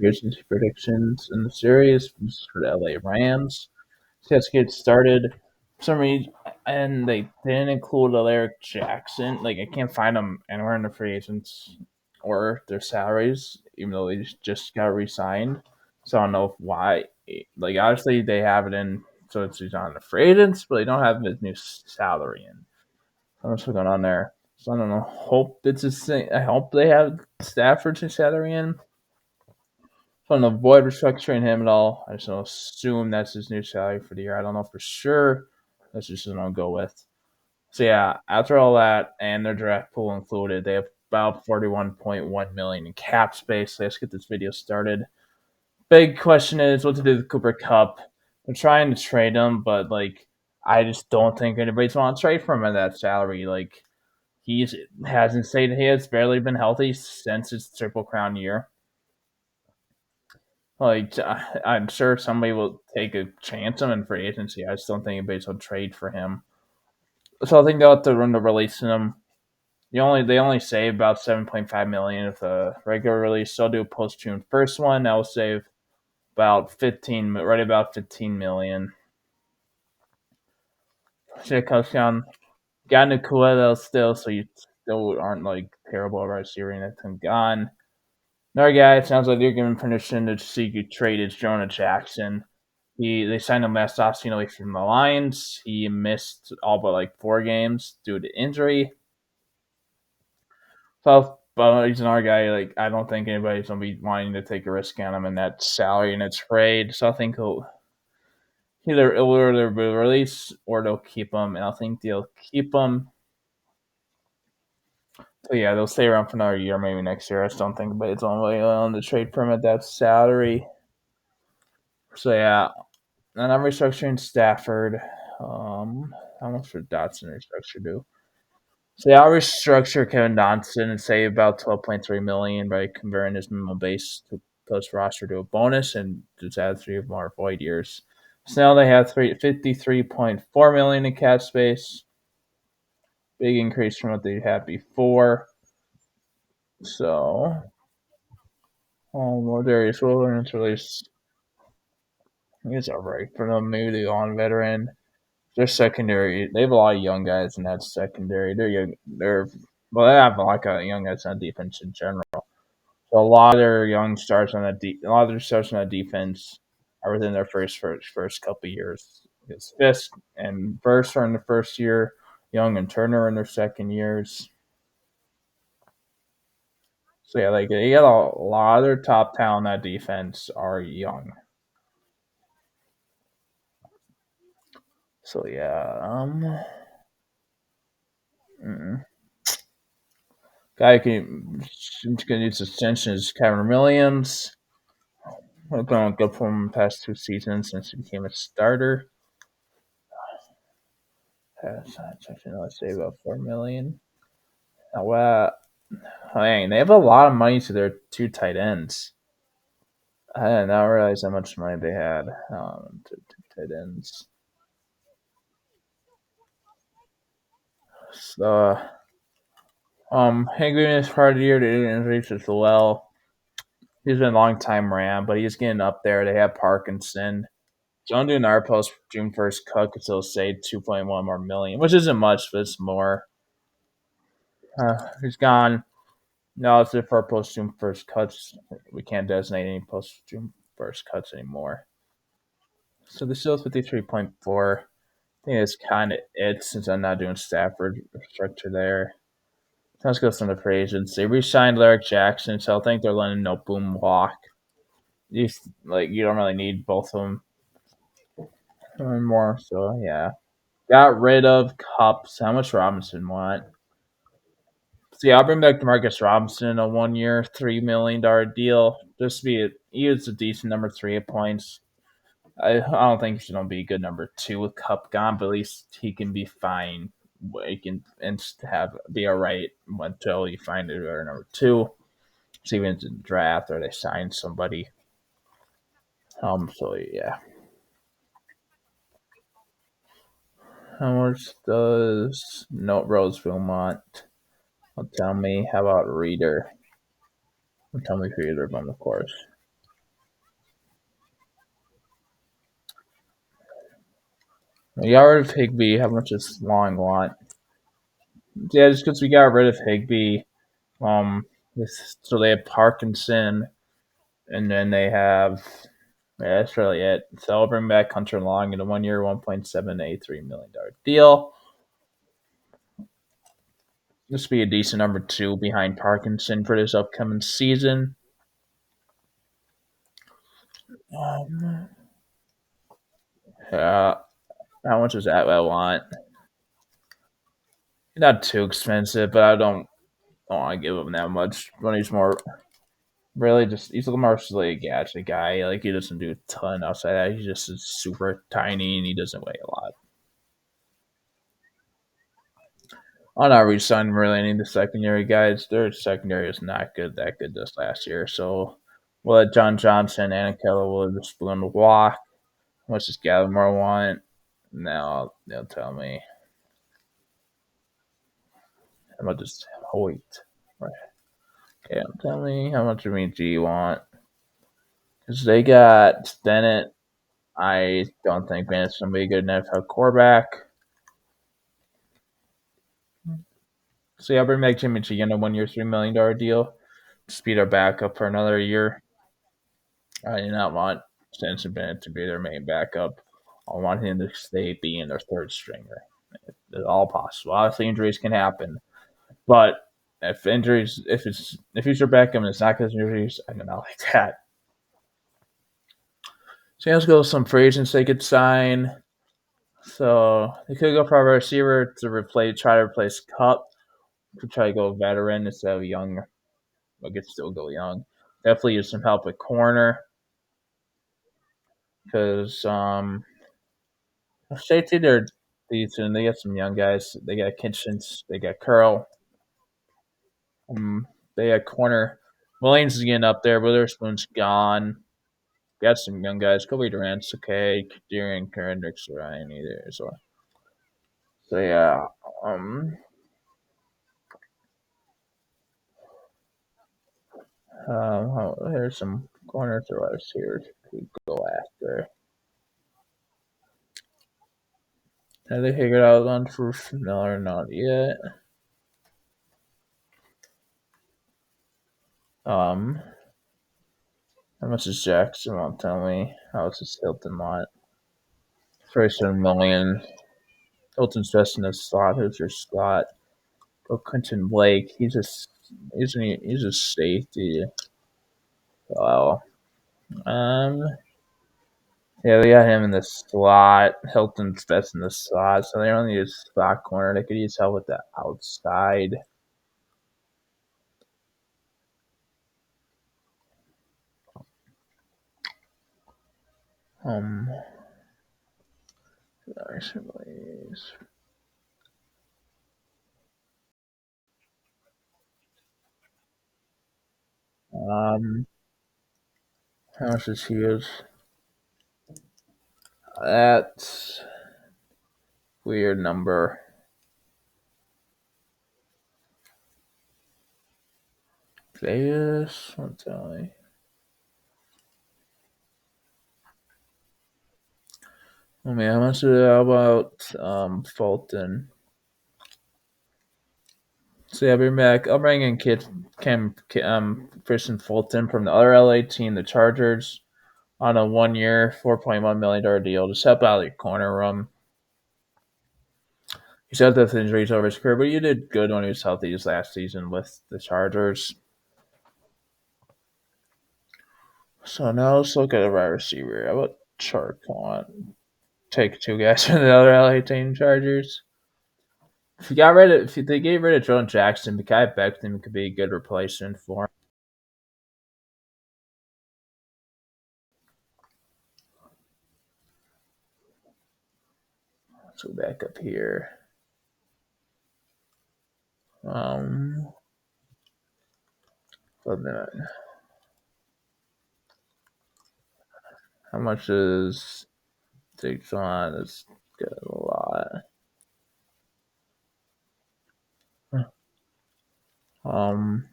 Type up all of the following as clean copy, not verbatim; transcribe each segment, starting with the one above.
Here's his predictions in the series for the LA Rams. Let's get started. For some reason, and they didn't include Alaric Jackson. Like I can't find them anywhere in the free agents or their salaries, even though they just got re-signed. So I don't know why. Like obviously they have it in, so he's on the free agents, but they don't have his new salary in. I don't know what's going on there. So I don't know. Hope it's a thing. I hope they have Stafford's salary in. So I don't avoid restructuring him at all. I just don't assume that's his new salary for the year. I don't know for sure. That's just what I'll go with. So yeah, after all that and their draft pool included, they have about 41.1 million in cap space. So let's get this video started. Big question is what to do with Cooper Kupp. They're trying to trade him, but like I just don't think anybody's want to trade for him at that salary. Like he hasn't stayed. He has barely been healthy since his Triple Crown year. Like I'm sure somebody will take a chance on him in free agency. I just don't think anybody's will trade for him. So I think they'll have to run the releasing him. They only save about 7.5 million with a regular release. So I'll do a post June first one. That will save about 15, right about 15 million. Shit comes down. Got Nakua though still, so you still aren't like terrible about receiving that him gone. Another guy, it sounds like they're giving permission to see you trade is Jonah Jackson. They signed him last offseason away from the Lions. He missed all but like 4 games due to injury. So but he's another guy like I don't think anybody's gonna be wanting to take a risk on him in that salary and a trade. So I think it'll either be released or they'll keep him, and I think they'll keep him. So yeah, they'll stay around for another year, maybe next year. I just don't think anybody's on the trade for him at that salary. So yeah, and I'm restructuring Stafford. How much for Dotson restructure do? So yeah, I'll restructure Kevin Dotson and save about 12.3 million by converting his minimum base to post roster to a bonus and just add 3 more void years. So now they have 53.4 million in cap space. Big increase from what they had before. So, more Darius Williams release. It's alright for them. Maybe they go on veteran. Their secondary, they have a lot of young guys in that secondary. They're young. They have a lot of young guys on defense in general. So a lot of their young stars on a lot of their stars on that defense are within their first couple of years. Because Fisk and Verse are in the first year. Young and Turner in their second years. So yeah, like you got a lot of their top talent on that defense are young. So yeah, mm, guy who's gonna use extension is Cameron Williams. I've been good for him the past 2 seasons since he became a starter. Let's say about 4 million. Oh, wow. Dang, they have a lot of money to their 2 tight ends. I did not realize how much money they had. Two tight ends. So, Hank Green is part of the year to injuries as well. He's been a long time Ram, but he's getting up there. They have Parkinson. John doing our post June 1st cut could still save 2.1 more million, which isn't much, but it's more. He's gone. No, it's it for post June 1st cuts. We can't designate any post June 1st cuts anymore. So the still 53.4. I think that's kind of it since I'm not doing Stafford structure there. Let's go some of the free agents. They re-signed Larry Jackson, so I think they're letting no boom walk. You don't really need both of them anymore. So yeah, got rid of Cups. How much Robinson want? See, I'll bring back Demarcus Robinson a 1 year, $3 million deal. Just to be he is a decent number 3 at points. I don't think he's gonna be a good number 2 with Cup gone, but at least he can be fine. He can and have be alright until you find a better number 2. See even in the draft or they sign somebody. So yeah. How much does Note Roseville want? Tell me. How about Reader? Tell me Reader, but of course. We got rid of Higby. How much does Long want? Yeah, just because we got rid of Higby. So they have Parkinson, and then they have. Yeah, that's really it. So I'll bring back Hunter Long in a 1 year, $1.783 million deal. This will be a decent number two behind Parkinson for this upcoming season. Um, how much is that I want? Not too expensive, but I don't want to give him that much. When he's more really just he's mostly a gadget guy. Like he doesn't do a ton outside that. He's just super tiny and he doesn't weigh a lot. I'm not re-signing really any of the secondary guys. Their secondary is not that good this last year. So we'll let John Johnson and Keller Witherspoon walk. Let's just gather more want. Now they'll tell me. I'm gonna just wait. Right. Okay, tell me how much of me do you want? Because they got Bennett. I don't think Bennett's gonna be a good NFL quarterback. So yeah, bring back Jimmy G in a 1 year, $3 million deal. Speed our backup for another year. I do not want Stetson Bennett to be their main backup. I want him to stay being their third stringer. It's all possible. Obviously, injuries can happen, but if he's your backup and it's not because of injuries, I do not like that. So let's go with some free agents they could sign. So they could go for a receiver to try to replace Cup. Could try to go veteran instead of young. But could still go young. Definitely use some help with corner because safety they're decent. They got some young guys. They got Kitchens. They got Curl. Um, they got corner. Williams is getting up there. Witherspoon's gone. Got some young guys. Kobe Durant's okay. Deering Kendricks Ryan either. So yeah. There's some corners or wide receivers we could go after. Have they figured out on first? No, or not yet. Um, how much is Jackson? Won't tell me. How much is Hilton want? 37 million. Hilton's dressed in a slot. Who's your slot? Go Quentin Blake. He's a safety. Well, um, yeah, they got him in the slot. Hilton's best in the slot, so they don't need a slot corner. They could use help with the outside. Um, um, how much is he is? That's weird number. Vegas, don't tell me. Oh man, how much is how about Fulton? So yeah, bring back. I'll bring in Christian Fulton from the other LA team, the Chargers, on a 1 year, $4.1 million deal. Just help out your corner room. He's had those injuries over his career, but you did good when he was healthy this last season with the Chargers. So now let's look at a wide receiver. How about Charcon? Take two guys from the other LA team, Chargers. If they get rid of Jordan Jackson, Mekhi Becton could be a good replacement for him. Let's go back up here. Um, how much is Digson? It's got a lot. Um,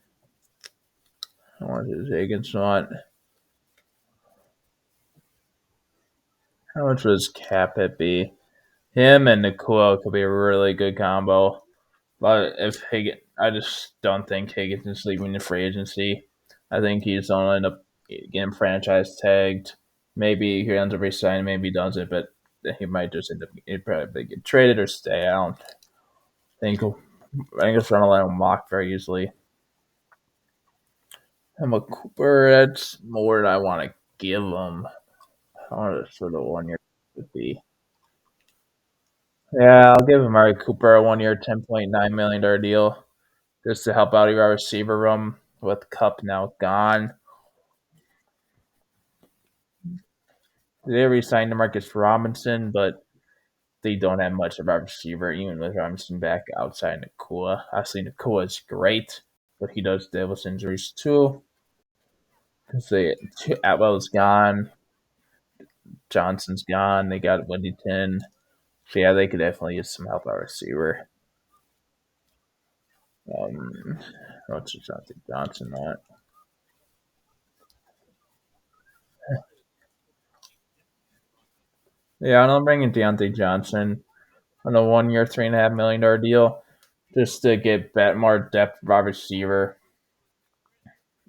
how much is Higgins want? How much was Capit be? Him and Nakua could be a really good combo. But if Higgins, I just don't think Higgins is leaving the free agency. I think he's going to end up getting franchise tagged. Maybe he ends up resigning, maybe he doesn't, but he might just end up he'd probably get traded or stay. I don't think I think it's going to let him walk very easily. I'm a Cooper. That's more than I want to give him. I want to sort of 1 year would be. Yeah, I'll give Amari Cooper a 1 year, $10.9 million deal just to help out your receiver room with Cup now gone. They re-signed Marcus Robinson, but they don't have much of a receiver, even with Robinson back outside Nakua. Obviously, Nakua is great, but he does deal with injuries too. Because Atwell's gone, Johnson's gone, they got Whittington. So yeah, they could definitely use some help at receiver. What's Jonathan Johnson at? Yeah, I'm bringing Deontay Johnson on a 1 year, $3.5 million deal just to get more depth of our receiver.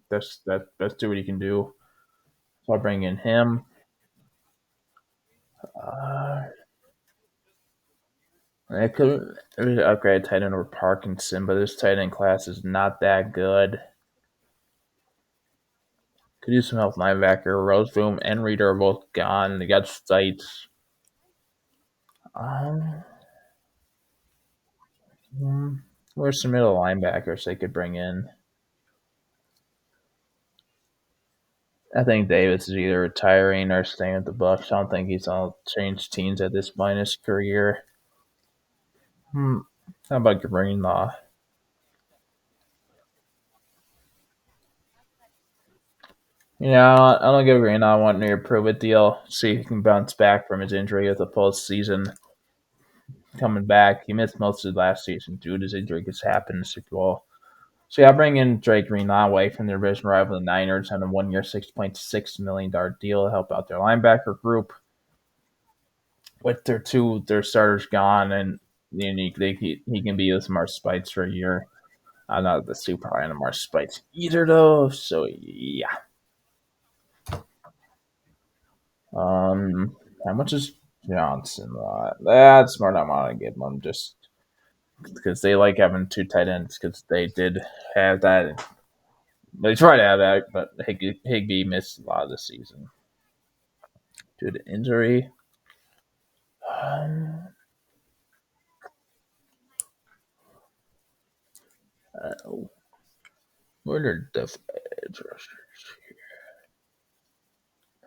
That's do what he can do. So I'll bring in him. Uh, I could upgrade tight end over Parkinson, but this tight end class is not that good. Could use some help linebacker. Roseboom and Reader are both gone. They got Stites. Um, where's some middle linebackers they could bring in? I think Davis is either retiring or staying with the Bucks. I don't think he's gonna change teams at this point in his career. How about Greenlaw? Yeah, I don't give Greenlaw a 1 year prove it deal. See if he can bounce back from his injury with the postseason coming back. He missed most of last season due to his injury because happened in the Super Bowl. So yeah, bring in Drake Greenlaw away from their division rival, the Niners, on a 1 year, $6.6 million deal to help out their linebacker group. With their starters gone, and he can be with Mar Spites for a year. I'm not the super high on Mar Spites either, though. So yeah. How much is Johnson? That's more than I want to give them, just because they like having two tight ends. Because they did have that. They tried to have that, but Higbee missed a lot of the season due to injury. Um, uh, where are the edge rushers?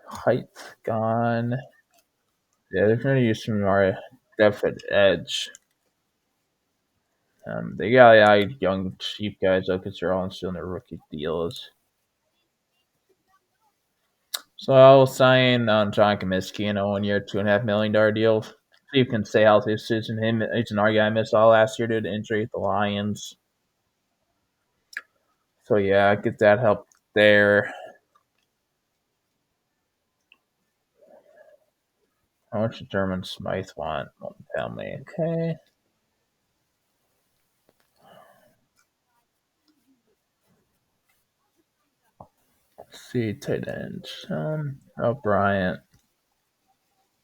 Height gone. Yeah, they're going to use some more depth at edge. They got young, cheap guys though, because they're all still in their rookie deals. So I'll sign John Comiskey in a 1 year, $2.5 million deal. See if he can stay healthy this season. He's an guy I missed all last year due to injury at the Lions. So yeah, get that help there. How much does German Smythe want? Won't tell me. Okay. Let's see, tight end. Bryant.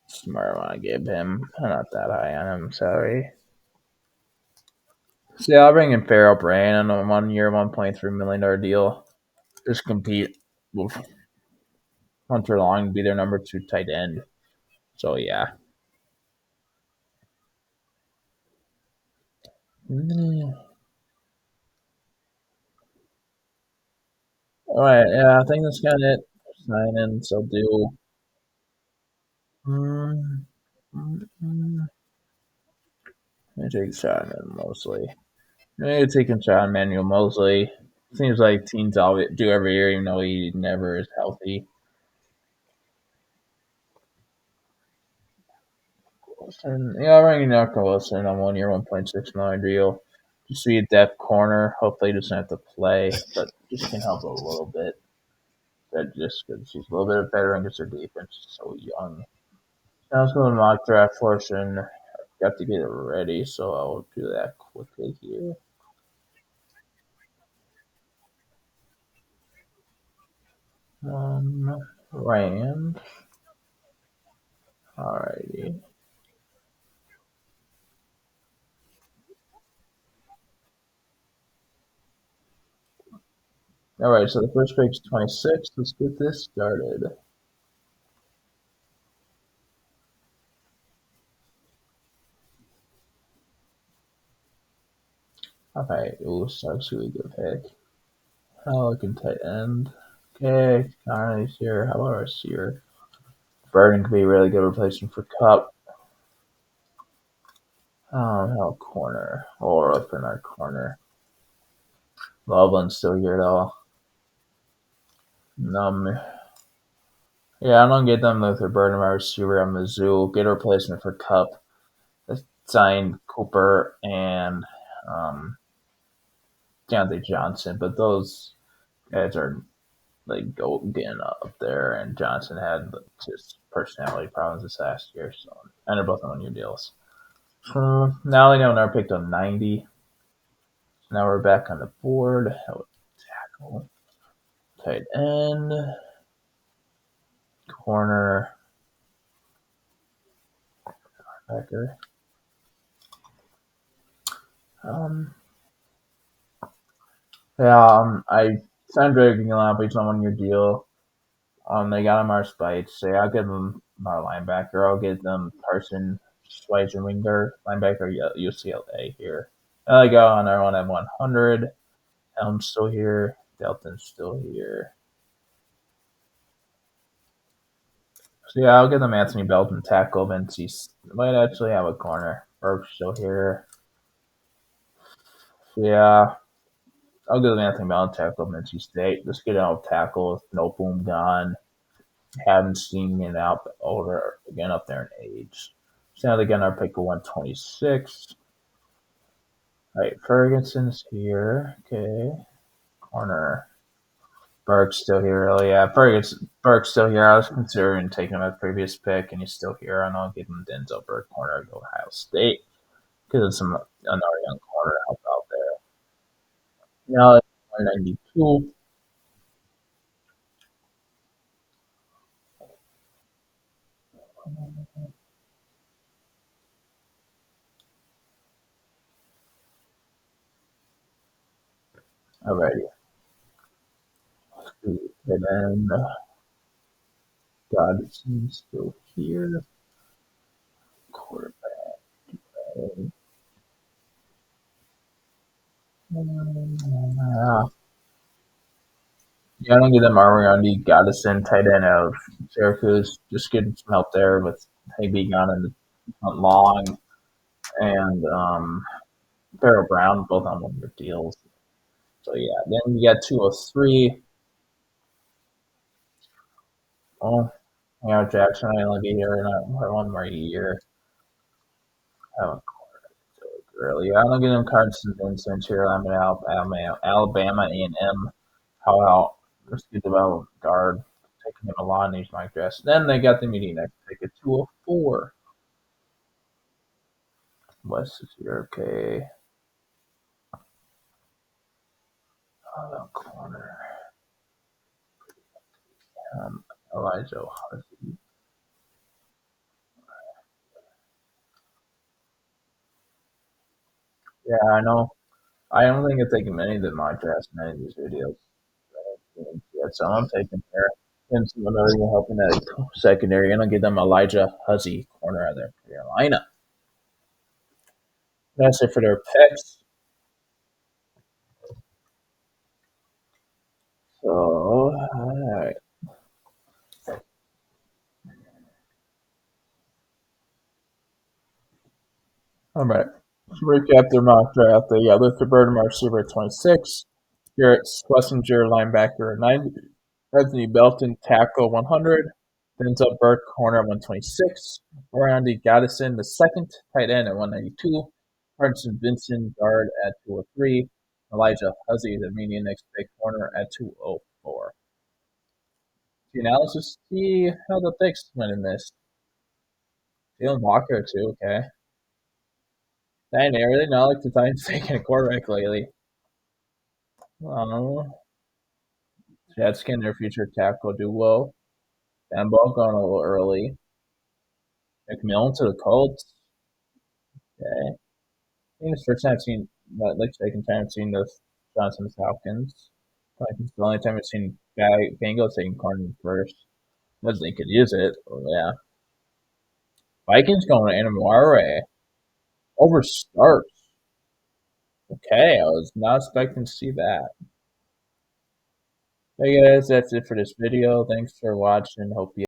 Smart want to give him. I'm not that high on him. Sorry. So yeah, I'll bring in Farrell Brain on a 1 year, $1.3 million deal. Just compete with Hunter Long to be their number two tight end. So yeah. All right, yeah, I think that's kind of it. Sign in, so do. Mm, I take a shot at Mosley. Maybe take a shot on Manuel Mosley. Seems like teams always do every year, even though he never is healthy. And yeah, I'm bringing Knuckle Wilson on 1 year, $1.6 million deal. Just be a depth corner. Hopefully, he doesn't have to play, but just can help a little bit. That just because he's a little bit better and because their defense is so young. Now let's go to the mock draft portion. got to get it ready, so I'll do that quickly here. Rand. Alrighty. Alright, so the first pick's 26. Let's get this started. Okay, ooh, sucks. Really good pick. Looking tight end. Okay, Connor's here. How about our Seer? Burden could be a really good replacement for Cup. How corner. Or up in our corner. Loveland's still here though. Yeah, I don't get them with their Burden wide receiver on Mizzou. Get a replacement for Cup. Let's sign Cooper and Deontay Johnson, but those guys are like getting up there, and Johnson had just personality problems this last year, so and they're both on your deals. Now they know another picked on 90. So now we're back on the board. Tackle, tight end, corner, backer. Um, yeah, I signed Drake Lamp on your deal. They got him our spites. So yeah, I'll give them our linebacker. I'll get them Carson Schweizer linebacker UCLA here. I go on our one at 100. Elm's still here. Delton's still here. So yeah, I'll give them Anthony Belton tackle. Vinci might actually have a corner. Burke's still here. So yeah, I'll give them Anthony Belton tackle. Vinci State. Just get out of tackle. No boom gone. Haven't seen it out older again up there in age. So now they get our pick of 126. All right, Ferguson's here. Okay, corner. Burke's still here. Oh yeah, Burke's still here. I was considering taking him at the previous pick, and he's still here. And I'll give him Denzel Burke corner to Ohio State because it's another young corner help out there. Now it's 192. Alrighty, and then Godson's still here. Quarterback. Yeah, I don't get them Ariandi Goddison tight end of Syracuse. Just getting some help there with being on in the front long and Farrell Brown, both on one year deals. So yeah, then you got 203. Oh, yeah, Jackson I only be here in one more year. Oh, really? I don't get them Carson Vincent here. I'm in Alabama A&M. How about let's get about guard taking him a lot in these mock drafts. Then they got the meeting next pick at 204. West is here. Okay. Corner. Elijah Husky. Yeah, I know. I don't think I've taken many of the mock drafts, many of these videos. Yeah, so I'm taking there. And someone already helping that secondary, and I'll give them Elijah Huzzy, corner out of there, Carolina. That's it for their picks. So, all right. All right. Let's recap their mock draft. They got Luther Burden, receiver at 26, Garrett Schlesinger, linebacker at 90, Anthony Belton, tackle 100, Denzel Burke, corner at 126, Randy Goddison, the second, tight end at 192, Hardison Vincent, guard at 203, Elijah Huzzy, the median next pick corner at 204. The analysis, see how the picks went in this. Jalen Walker, too, okay. I really not like the Titans taking a quarterback lately. Jets getting their future tackle duo. Ball going a little early. McMillan to the Colts. Okay. I think it's the first time I've seen, like second time I've seen this Johnson Falcons. Like it's the only time I've seen Bengals taking corner first. Because they could use it. Oh, yeah. Vikings going to Anamare over Starks. Okay, I was not expecting to see that. Hey guys, that's it for this video. Thanks for watching. Hope you